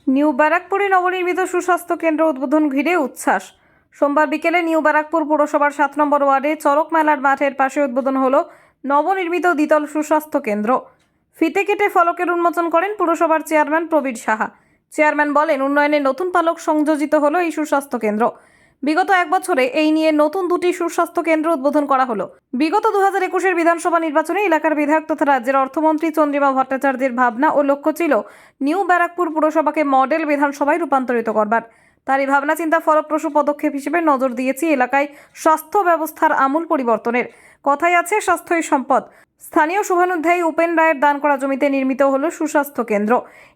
New ব্যারাকপুরে নবনির্মিত সুস্বাস্থ্য কেন্দ্র উদ্বোধন ঘিরে উচ্ছ্বাস। সোমবার বিকেলে নিউ ব্যারাকপুর পুরসভার ৭ নম্বর ওয়ার্ডে চরক মেলার মাঠের পাশে উদ্বোধন হলো নবনির্মিত দ্বিতল সুস্বাস্থ্য কেন্দ্র। ফিতে কেটে ফলকের উন্মোচন করেন পুরসভার চেয়ারম্যান প্রবীর সাহা। চেয়ারম্যান বলেন, উন্নয়নের নতুন পালক সংযোজিত হলো এই সুস্বাস্থ্য কেন্দ্র। বিগত এক বছরে এই নিয়ে নতুন দুটি সুস্বাস্থ্য কেন্দ্র উদ্বোধন করা হলো। বিগত 2021-এর বিধানসভা নির্বাচনে এলাকার বিধায়ক তথা রাজ্যের অর্থমন্ত্রী চন্দ্রিমা ভট্টাচার্যের ভাবনা ও লক্ষ্য ছিল নিউ ব্যারাকপুর পুরসভাকে মডেল বিধানসভায় রূপান্তরিত করবার। তার এই ভাবনা চিন্তা ফলপ্রসূ পদক্ষেপ হিসেবে নজর দিয়েছি এলাকায় স্বাস্থ্য ব্যবস্থার আমূল পরিবর্তনের। কথাই আছে, স্বাস্থ্যই সম্পদ। স্থানীয় শুভানুধ্যায়ী উপেন রায়ের দান করা জমিতে নির্মিত হলো সুস্বাস্থ্য কেন্দ্র।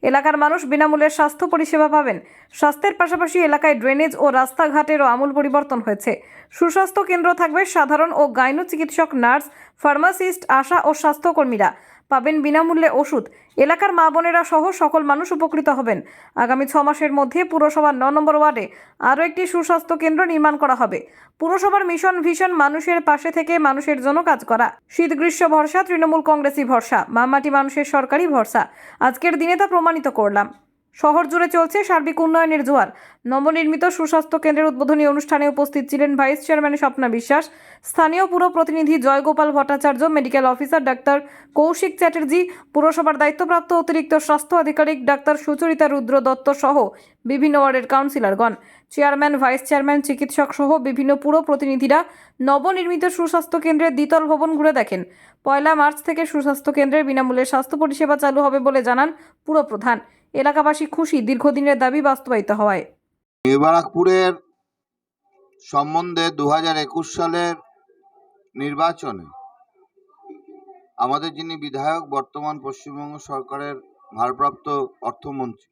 এলাকার মানুষ বিনামূল্যে স্বাস্থ্য পরিষেবা পাবেন। স্বাস্থ্যের পাশাপাশি এলাকায় ড্রেনেজ ও রাস্তাঘাটেরও আমূল পরিবর্তন হয়েছে। সুস্বাস্থ্য কেন্দ্র থাকবে সাধারণ ও গাইনো চিকিৎসক, নার্স, ফার্মাসিস্ট, আশা ও স্বাস্থ্যকর্মীরা পাবেন বিনামূল্যে ওষুধ। এলাকার মা বোনেরা সহ সকল মানুষ উপকৃত হবেন। আগামী 6 মাসের মধ্যে পুরসভার 9 নম্বর ওয়ার্ডে আরও একটি সুস্বাস্থ্য কেন্দ্র নির্মাণ করা হবে। পুরসভার মিশন ভিশন মানুষের পাশে থেকে মানুষের জন্য কাজ করা। শীত গ্রীষ্ম ভরসা তৃণমূল কংগ্রেসই ভরসা, মামাটি মানুষের সরকারি ভরসা। আজকের দিনে তা প্রমাণিত করলাম। শহর জুড়ে চলছে সার্বিক উন্নয়নের জোয়ার। নবনির্মিত সুস্বাস্থ্য কেন্দ্রের উদ্বোধনী অনুষ্ঠানে উপস্থিত ছিলেন ভাইস চেয়ারম্যান স্বপ্না বিশ্বাস, স্থানীয় পুর প্রতিনিধি Joygopal Bhattacharya, medical officer doctor Koushik Chatterjee, পুরসভার দায়িত্বপ্রাপ্ত অতিরিক্ত স্বাস্থ্য আধিকারিক ডাক্তার সুচরিতা রুদ্র দত্ত সহ বিভিন্ন ওয়ার্ডের কাউন্সিলরগণ, চেয়ারম্যান, ভাইস চেয়ারম্যান, চিকিৎসক সহ বিভিন্ন পুর প্রতিনিধিরা নবনির্মিত সুস্বাস্থ্য কেন্দ্রের দ্বিতল ভবন ঘুরে দেখেন। 1 মার্চ থেকে সুস্বাস্থ্য কেন্দ্রের বিনামূল্যে স্বাস্থ্য পরিষেবা চালু হবে বলে জানান পুরপ্রধান। এলাকাবাসী খুশি, দীর্ঘদিনের দাবি বাস্তবায়িত হওয়ায়। নিউ ব্যারাকপুরের সম্বন্ধে 2021 সালের নির্বাচনে আমাদের যিনি বিধায়ক, বর্তমান পশ্চিমবঙ্গ সরকারের ভারপ্রাপ্ত অর্থমন্ত্রী,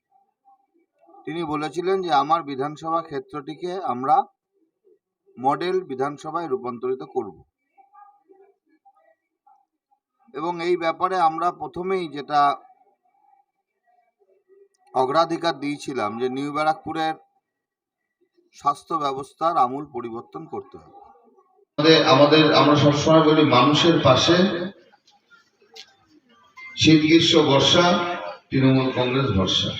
তিনি বলেছিলেন যে আমার বিধানসভা ক্ষেত্রটিকে আমরা মডেল বিধানসভায় রূপান্তরিত করব। এবং এই ব্যাপারে আমরা প্রথমেই যেটা অগ্রাধিকার দিয়েছিলাম যে নিউ ব্যারাকপুরের স্বাস্থ্য ব্যবস্থার আমূল পরিবর্তন করতে হবে। আমরা সবসময় বলি মানুষের পাশে, শীত গ্রীষ্ম বর্ষা তৃণমূল কংগ্রেস ভরসা,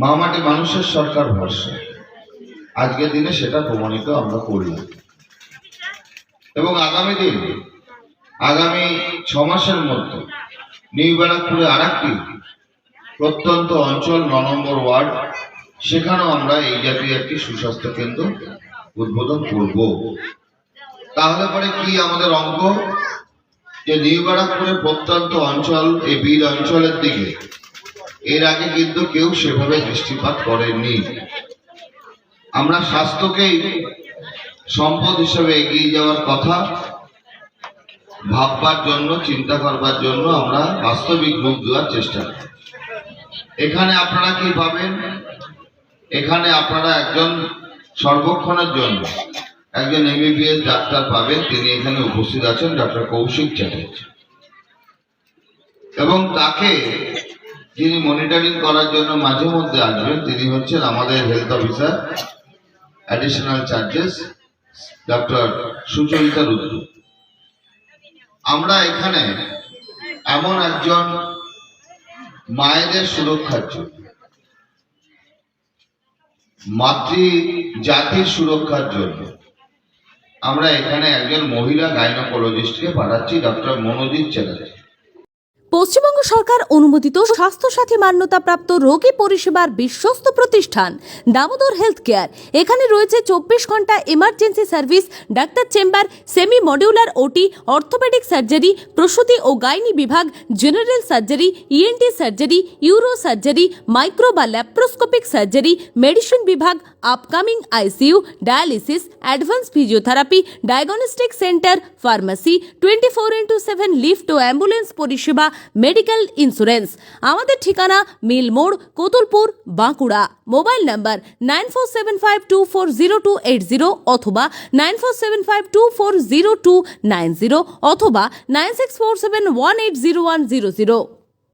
মামাটি মানুষের সরকার ভরসা। আজকের দিনে সেটা প্রমাণিত আমরা করলাম। এবং আগামী 6 মাসের মধ্যে নিউ ব্যারাকপুরে আরেকটি প্রত্যন্ত অঞ্চল 9 নম্বর ওয়ার্ড, সেখানেও আমরা এই জাতীয় একটি সুস্বাস্থ্য কেন্দ্র উদ্বোধন করব। তাহলে পরে কি আমাদের অঙ্ক, যে নিউ ব্যারাকপুরের প্রত্যন্ত অঞ্চল, এই বিল অঞ্চলের দিকে এর আগে কিন্তু কেউ সেভাবে দৃষ্টিপাত করেননি। আমরা স্বাস্থ্যকেই সম্পদ হিসেবে এগিয়ে যাওয়ার কথা ভাববার জন্য, চিন্তা করবার জন্য আমরা বাস্তবিক রূপ দেওয়ার চেষ্টা করি। এখানে আপনারা কি পাবেন? এখানে আপনারা একজন সর্বক্ষণের জন্য একজন MBBS ডাক্তার পাবেন। তিনি এখানে উপস্থিত আছেন, ডক্টর কৌশিক চ্যাটার্জি। এবং তাকে যিনি মনিটরিং করার জন্য মাঝে মধ্যে আসবেন, তিনি হচ্ছেন আমাদের health officer additional charges doctor Sucharita Rudra. আমরা এখানে এমন একজন মায়েদের সুরক্ষার জন্য, মাতৃ জাতির সুরক্ষার জন্য আমরা এখানে একজন মহিলা গাইনোকোলজিস্টকে পাঠাচ্ছি, ডক্টর মনোজিৎ চ্যাটার্জি। পশ্চিমবঙ্গ সরকার অনুমোদিত স্বাস্থ্যসাথী মান্যতাপ্রাপ্ত রোগী পরিষেবার বিশ্বস্ত প্রতিষ্ঠান দামোদর হেলথ কেয়ার। এখানে রয়েছে 24 ঘন্টা এমার্জেন্সি সার্ভিস, ডাক্তার chamber, semi modular OT, orthopaedic surgery, প্রসূতি ও গাইনি বিভাগ, general surgery, ENT surgery, uro surgery, micro বা ল্যাপ্রোস্কোপিক সার্জারি, মেডিসিন বিভাগ, upcoming ICU, dialysis, advance physiotherapy, diagnostic centre, pharmacy, 24x7 lift ও অ্যাম্বুলেন্স পরিষেবা, মেডিকেল ইন্স্যুরেন্স। আমাদের ঠিকানা মিল মোড়, কোতুলপুর, বাঁকুড়া। মোবাইল নাম্বার 9475240280 অথবা 9475240290 অথবা 9647180100।